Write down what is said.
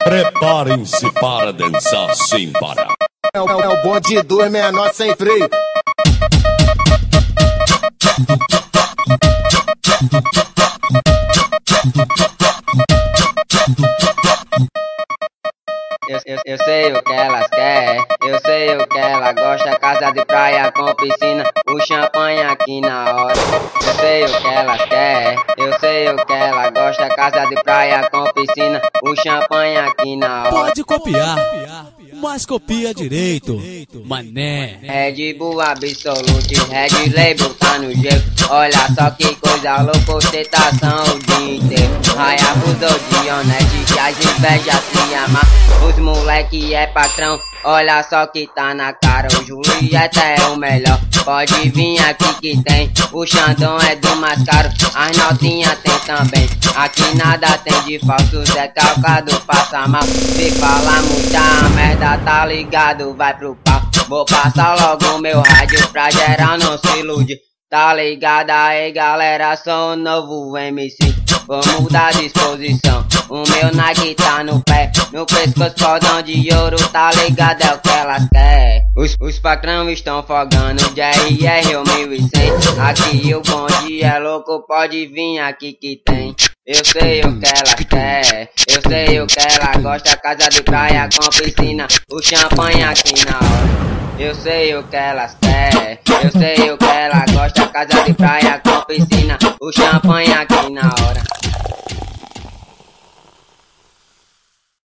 Preparem-se para dançar sem parar. É o bonde do menor sem freio. Eu sei o que elas querem, eu sei o que ela gosta. Casa de praia com piscina, o champanhe aqui na hora. Eu sei o que elas querem, eu sei o que ela gosta. Casa de praia com piscina, o champanhe aqui na hora. Pode copiar, mas copia direito, mané. Red Bull Absolute, Red Label tá no jeito. Olha só que coisa louca, ostentação o dia inteiro. Hayabusa de honete, que as invejas se amar. Os moleque é patrão, olha só que tá na cara. O Julieta é o melhor, pode vir aqui que tem. O Xandão é do mais caro, as notinhas tem também. Aqui nada tem de falso, Zé Calcado passa mal. Se falar muita merda, tá ligado, vai pro pau. Vou passar logo meu rádio pra geral não se ilude. Tá ligado aí galera, sou o novo MC. Vou mudar a disposição, o meu Nike tá no pé. No pescoço cordão de ouro, tá ligado, é o que elas querem. Os patrão estão fogando, JR ou 1100. Aqui o bonde é louco, pode vir aqui que tem. Eu sei o que elas querem, eu sei o que ela gosta. Casa de praia com piscina, o champanhe aqui na hora. Eu sei o que elas querem, eu sei o que ela gosta. Casa de praia com piscina, o champanhe aqui na hora.